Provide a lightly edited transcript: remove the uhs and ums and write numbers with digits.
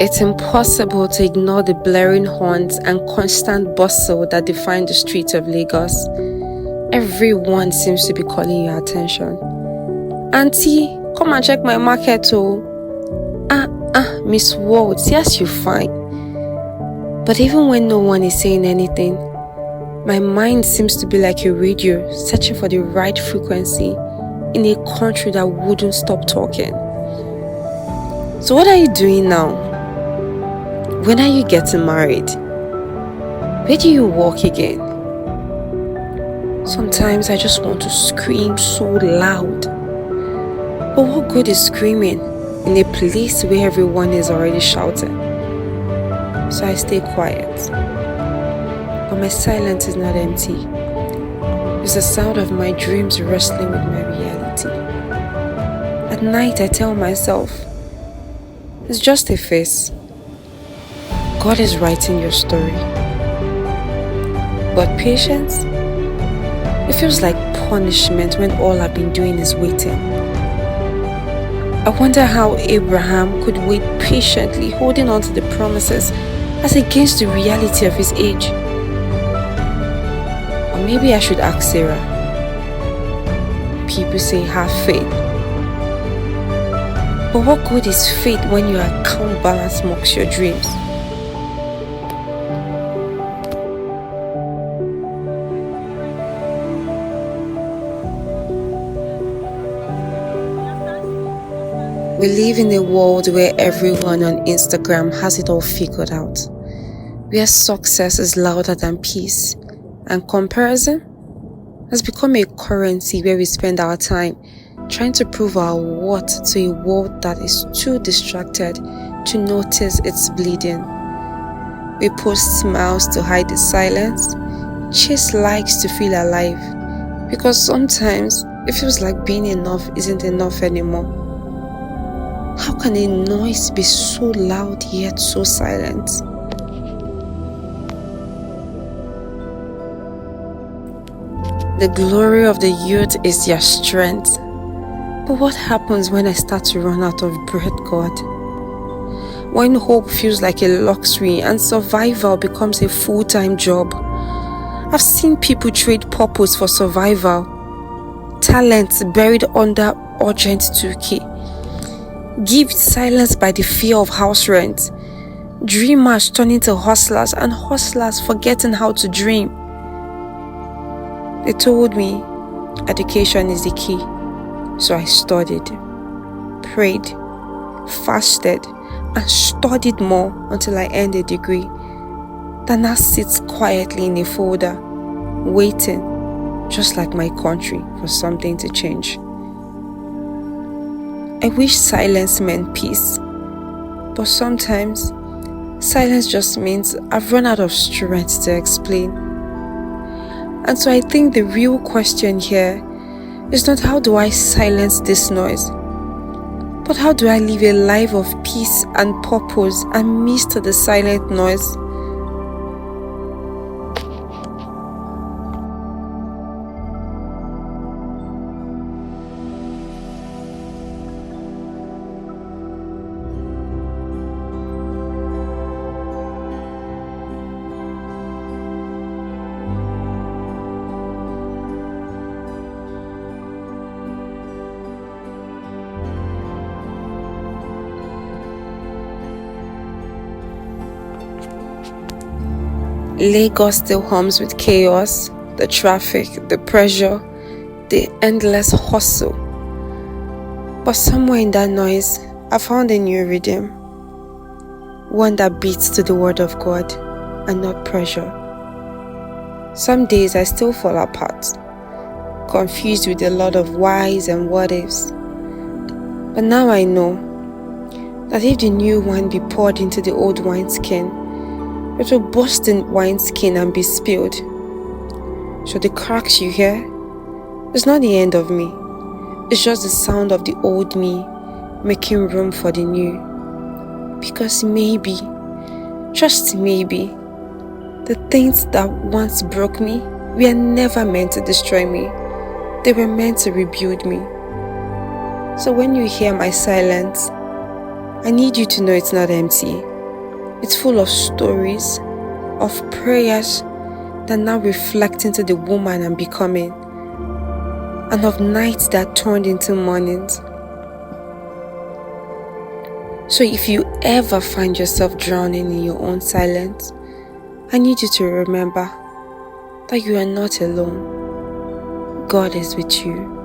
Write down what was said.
It's impossible to ignore the blaring horns and constant bustle that define the streets of Lagos. Everyone seems to be calling your attention. Auntie, come and check my market, oh. Miss Waltz, yes, you're fine. But even when no one is saying anything, my mind seems to be like a radio searching for the right frequency in a country that wouldn't stop talking. So what are you doing now? When are you getting married? Where do you walk again? Sometimes I just want to scream so loud. But what good is screaming in a place where everyone is already shouting? So I stay quiet. But my silence is not empty. It's the sound of my dreams wrestling with my reality. At night I tell myself, it's just a phase. God is writing your story. But patience? It feels like punishment when all I've been doing is waiting. I wonder how Abraham could wait patiently, holding on to the promises as against the reality of his age. Or maybe I should ask Sarah. People say have faith. But what good is faith when your account balance mocks your dreams? We live in a world where everyone on Instagram has it all figured out, where success is louder than peace, and comparison has become a currency where we spend our time trying to prove our worth to a world that is too distracted to notice its bleeding. We post smiles to hide the silence, chase likes to feel alive, because sometimes it feels like being enough isn't enough anymore. How can a noise be so loud yet so silent? The glory of the youth is their strength. But what happens when I start to run out of breath, God? When hope feels like a luxury and survival becomes a full-time job. I've seen people trade purpose for survival, talent buried under urgent 2K. Gifts silenced by the fear of house rent, dreamers turning to hustlers and hustlers forgetting how to dream. They told me education is the key, so I studied, prayed, fasted, and studied more until I earned a degree that now sits quietly in a folder, waiting, just like my country, for something to change. I wish silence meant peace, but sometimes silence just means I've run out of strength to explain. And so I think the real question here is not how do I silence this noise, but how do I live a life of peace and purpose amidst the silent noise? Lagos still hums with chaos, the traffic, the pressure, the endless hustle. But somewhere in that noise, I found a new rhythm. One that beats to the word of God and not pressure. Some days I still fall apart, confused with a lot of whys and what ifs. But now I know that if the new wine be poured into the old wineskin, it will burst the wineskin and be spilled. So the cracks you hear is not the end of me. It's just the sound of the old me making room for the new. Because maybe, just maybe, the things that once broke me were never meant to destroy me. They were meant to rebuild me. So when you hear my silence, I need you to know it's not empty. It's full of stories, of prayers that now reflect into the woman I'm becoming, and of nights that turned into mornings. So if you ever find yourself drowning in your own silence, I need you to remember that you are not alone. God is with you.